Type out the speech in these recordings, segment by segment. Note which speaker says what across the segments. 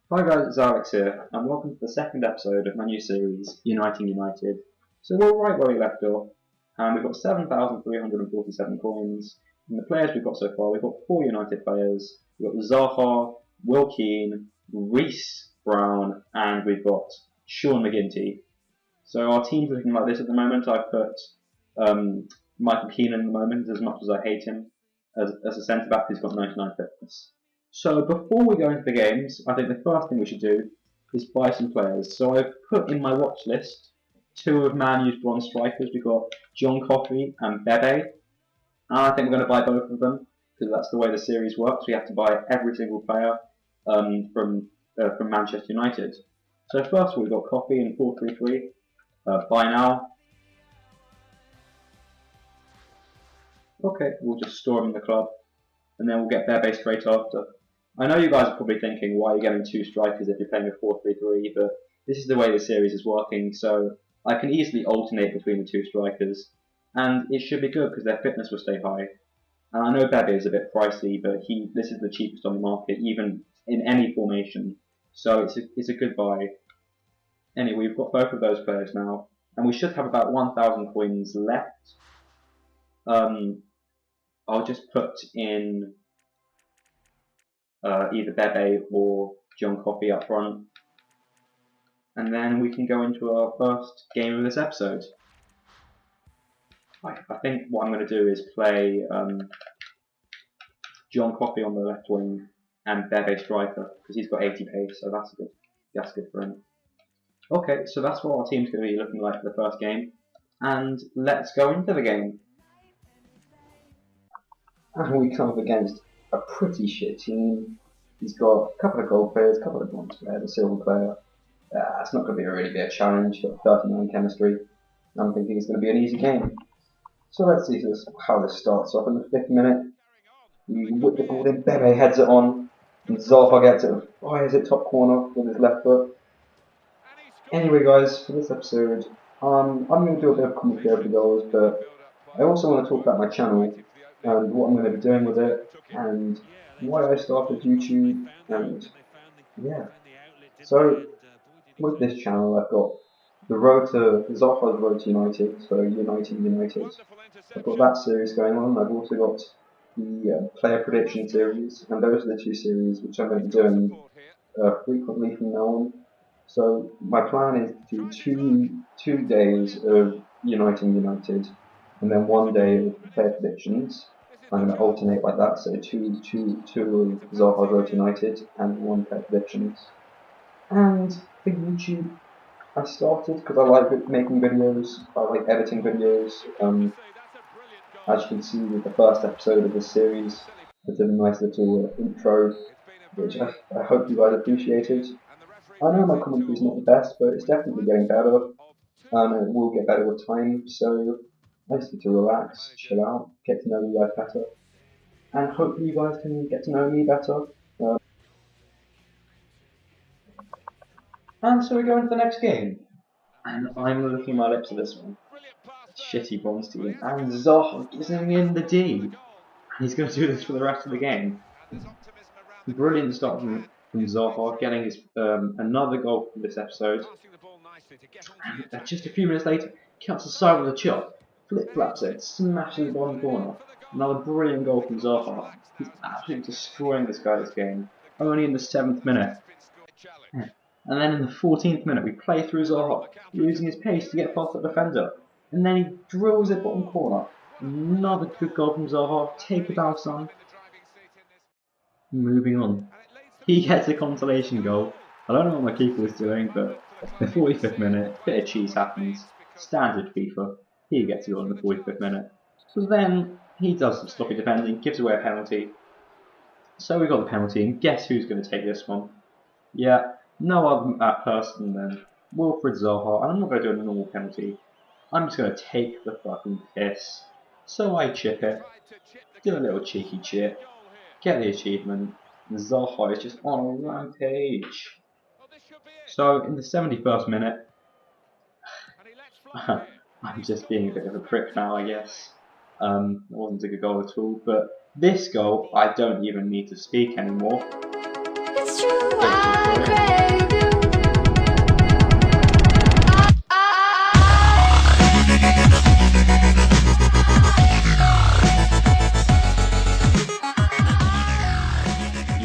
Speaker 1: Hi guys, it's Alex here, and welcome to the second episode of my new series, Uniting United. So we're right where we left off, and we've got 7,347 coins, and the players we've got so far, we've got 4 United players, we've got Zaha, Will Keane, Reece Brown, and we've got Sean McGinty. So our team's looking like this at the moment. I've put Michael Keane in the moment, as much as I hate him. As a centre-back, he's got 99 fitness. So before we go into the games, I think the first thing we should do is buy some players. So I've put in my watch list 2 of Man U's bronze strikers. We've got John Coffey and Bebe. And I think we're going to buy both of them because that's the way the series works. We have to buy every single player from Manchester United. So first of all, we've got Coffey in 4-3-3. Buy now. Okay, we'll just store him in the club. And then we'll get Bebe straight after. I know you guys are probably thinking, why are you getting 2 strikers if you're playing a 4-3-3, but this is the way the series is working, so I can easily alternate between the 2 strikers, and it should be good because their fitness will stay high. And I know Bebe is a bit pricey, but this is the cheapest on the market, even in any formation, so it's a good buy. Anyway, we've got both of those players now, and we should have about 1,000 coins left. I'll just put in either Bebe or John Coffey up front, and then we can go into our first game of this episode. I think what I'm going to do is play John Coffey on the left wing and Bebe striker because he's got 80 pace, so that's good for him. Okay, so that's what our team's going to be looking like for the first game, and let's go into the game. And we come up against a pretty shit team. He's got a couple of gold players, a couple of bronze players, a silver player. It's not going to be really a challenge. He's got 39 chemistry. I'm thinking it's going to be an easy game. So let's see how this starts off in the 5th minute. You whip the ball in, Bebe heads it on, and Zaha gets it and fires it top corner with his left foot. Anyway guys, for this episode, I'm going to do a bit of commentary over the goals, but I also want to talk about my channel and what I'm going to be doing with it, and why I started YouTube, and yeah. So, with this channel I've got Zaha's Road to United, so Uniting United. I've got that series going on. I've also got the player prediction series, and those are the 2 series which I'm going to be doing frequently from now on. So my plan is to do two days of Uniting United, and then 1 day of player predictions. I'm going to alternate like that, so two of Zaha Road to United and 1 player predictions. And for YouTube, I started because I like making videos, I like editing videos. As you can see with the first episode of this series, I did a nice little intro, which I hope you guys appreciated. I know my commentary is not the best, but it's definitely getting better, and it will get better with time, so I just need to relax, chill out, get to know you guys better, and hopefully you guys can get to know me better. And so we go into the next game, and I'm licking my lips at this one. Shitty bronze team, and Zaha is in the D, and he's going to do this for the rest of the game. Brilliant start from Zaha, getting his another goal for this episode. And just a few minutes later, cuts aside with a chop, flip-flaps it, smashes the bottom corner. Another brilliant goal from Zaha. He's absolutely destroying this guy this game, only in the 7th minute. And then in the 14th minute, we play through Zaha, using his pace to get past the defender. And then he drills it bottom corner. Another good goal from Zaha. Take it down, son. Moving on. He gets a consolation goal. I don't know what my keeper was doing, but the 45th minute, bit of cheese happens. Standard FIFA. He gets a goal in the 45th minute. But then he does some sloppy defending, gives away a penalty. So we got the penalty, and guess who's going to take this one? Yeah, no other person than Wilfred Zaha, and I'm not going to do a normal penalty. I'm just going to take the fucking piss. So I chip it, do a little cheeky chip, get the achievement, and Zaha is just on a rampage. So in the 71st minute, I'm just being a bit of a prick now, I guess. It wasn't a good goal at all, but this goal, I don't even need to speak anymore.
Speaker 2: It's true, I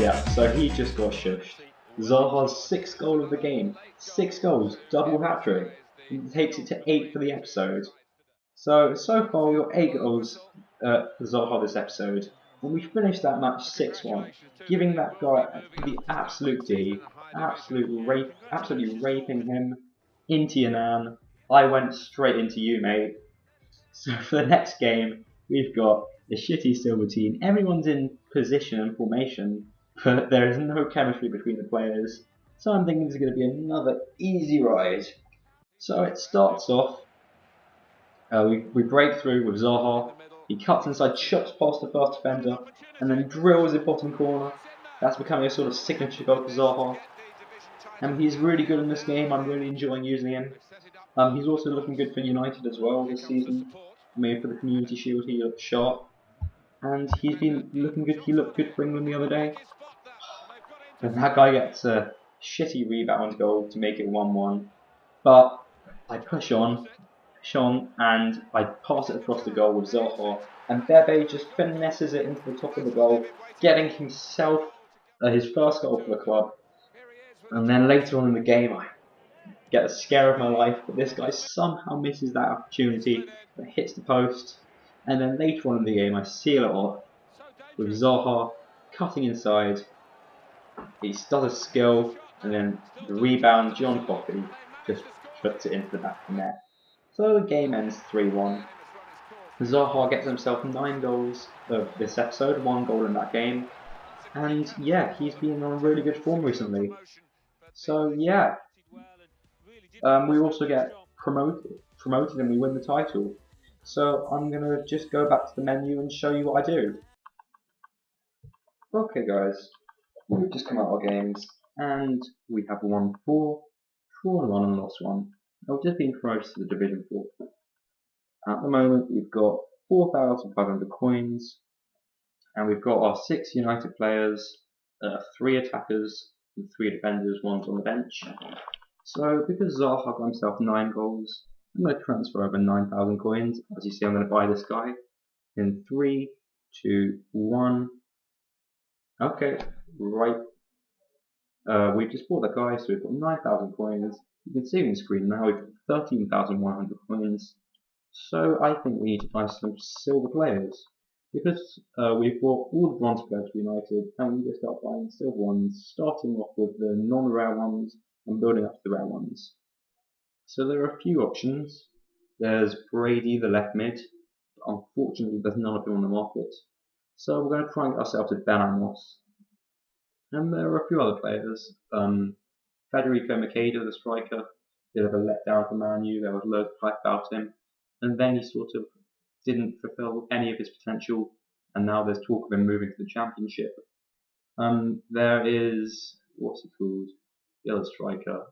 Speaker 1: Yeah, so he just got shushed. Zaha's 6th goal of the game. 6 goals, double hat-trick. He takes it to 8 for the episode. So far we got 8 goals for Zaha this episode. And we finished that match 6-1, giving that guy the absolute D, absolutely raping him into your nan. I went straight into you, mate. So for the next game, we've got a shitty silver team. Everyone's in position and formation, but there is no chemistry between the players. So I'm thinking this is going to be another easy ride. So it starts off, we break through with Zaha. He cuts inside, chops past the first defender, and then drills it bottom corner. That's becoming a sort of signature goal for Zaha. And he's really good in this game. I'm really enjoying using him. He's also looking good for United as well this season. I mean, for the Community Shield, he looked sharp. And he's been looking good. He looked good for England the other day. And that guy gets a shitty rebound goal to make it 1-1. But I push on, and I pass it across the goal with Zaha. And Bebe just finesses it into the top of the goal, getting himself his first goal for the club. And then later on in the game, I get the scare of my life, but this guy somehow misses that opportunity that hits the post. And then later on in the game, I seal it off with Zaha cutting inside. He does a skill, and then the rebound, John Coffey just puts it into the back of the net. So the game ends 3-1. Zaha gets himself 9 goals of this episode, 1 goal in that game. And yeah, he's been on really good form recently. So yeah, we also get promoted and we win the title. So I'm going to just go back to the menu and show you what I do. Okay guys, we've just come out of our games and we have won 4, drawn 1 and lost 1. Now we've just been promoted to the Division 4. At the moment we've got 4,500 coins and we've got our 6 United players, 3 attackers and 3 defenders, 1's on the bench. So because Zaha got himself 9 goals, I'm going to transfer over 9,000 coins. As you see, I'm going to buy this guy in 3, 2, 1. Okay, right. We've just bought the guy, so we've got 9,000 coins. You can see on the screen now we've got 13,100 coins. So I think we need to buy some silver players. Because we've bought all the bronze players for United, and we need to start buying silver ones, starting off with the non-rare ones and building up to the rare ones. So there are a few options. There's Brady, the left mid, but unfortunately there's none of them on the market. So we're going to try and get ourselves a Ben Amos. And there are a few other players. Federico Makeda, the striker, bit of a letdown for Man U. There was loads of hype about him. And then he sort of didn't fulfill any of his potential, and now there's talk of him moving to the Championship. There is, what's he called? The other striker,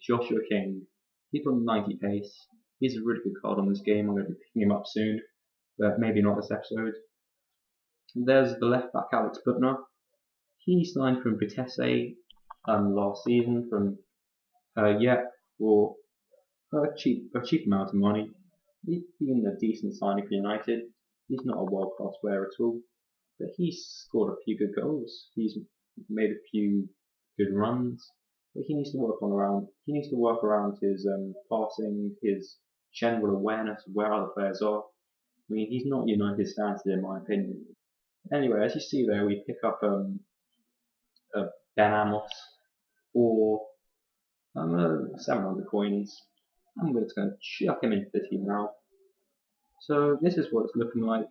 Speaker 1: Joshua King. He's got 90 pace. He's a really good card on this game. I'm going to be picking him up soon, but maybe not this episode. There's the left back, Alex Butner. He signed from Vitesse last season for a cheap amount of money. He's been a decent signing for United. He's not a world-class player at all, but he's scored a few good goals. He's made a few good runs, but he needs to work around his passing, his general awareness of where other players are. I mean, he's not United standard in my opinion. Anyway, as you see there, we pick up Ben Amos for 700 coins. I'm just going to chuck him into the team now. So this is what it's looking like.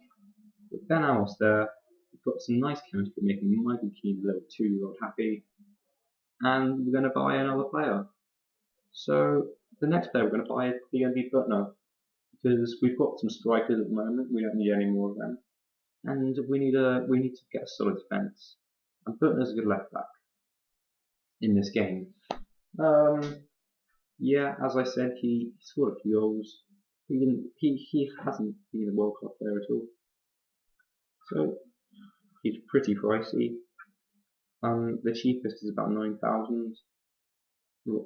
Speaker 1: With Ben Amos there, we've got some nice chemistry making Michael Keane, the little 2-year-old, happy. And we're going to buy another player. So the next player we're going to buy is probably going to be Butner. Because we've got some strikers at the moment, we don't need any more of them. And we need to get a solid defence. And Butner's a good left back in this game. Yeah, as I said, he scored a few goals. He hasn't been a World Cup player at all. So he's pretty pricey. The cheapest is about 9,000.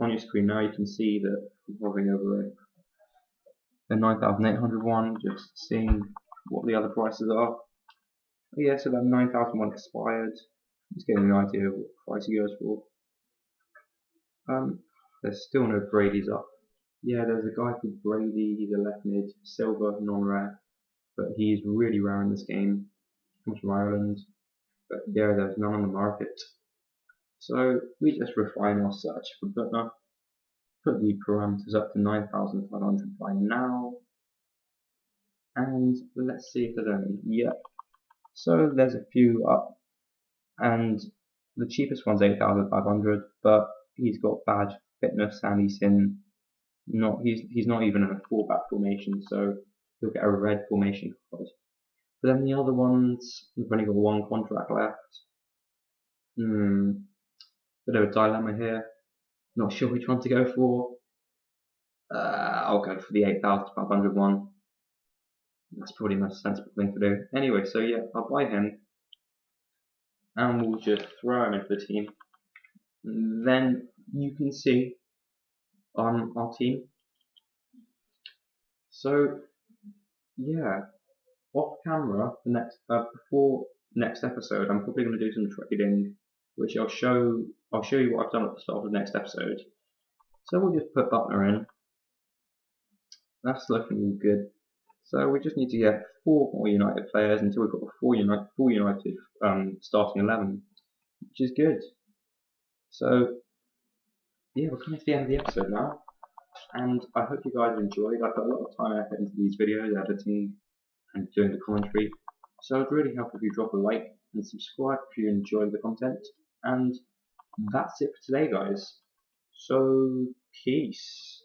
Speaker 1: On your screen now you can see that I'm hovering over a 9,800 one, just seeing what the other prices are. Yeah, so that 9,000 one expired.
Speaker 2: Just getting an idea of what price he goes for. There's still no Brady's up. Yeah, there's a guy called Brady. He's a left mid, silver, non-rare, but he's really rare in this game. Comes from Ireland, but yeah, there's none on the market. So we just refine our search for Butler. Put the parameters up to 9,500 by now, and let's see if there's any. Yeah, so there's a few up, and the cheapest one's 8,500, but he's got bad fitness and he's not even in a fullback formation, so he'll get a red formation card. But then the other ones, we've only got one contract left. Bit of a dilemma here. Not sure which one to go for. I'll go for the 8,500 one. That's probably the most sensible thing to do. Anyway, so yeah, I'll buy him, and we'll just throw him into the team. Then you can see on our team. So yeah, off camera, before next episode, I'm probably going to do some trading, which I'll show you what I've done at the start of the next episode. So we'll just put Butler in. That's looking all good. So we just need to get 4 more United players until we've got a full United starting 11, which is good. So yeah, we're coming to the end of the episode now, and I hope you guys enjoyed. I've put a lot of time and effort into these videos, editing and doing the commentary. So it'd really help if you drop a like and subscribe if you enjoyed the content. And that's it for today, guys. So peace.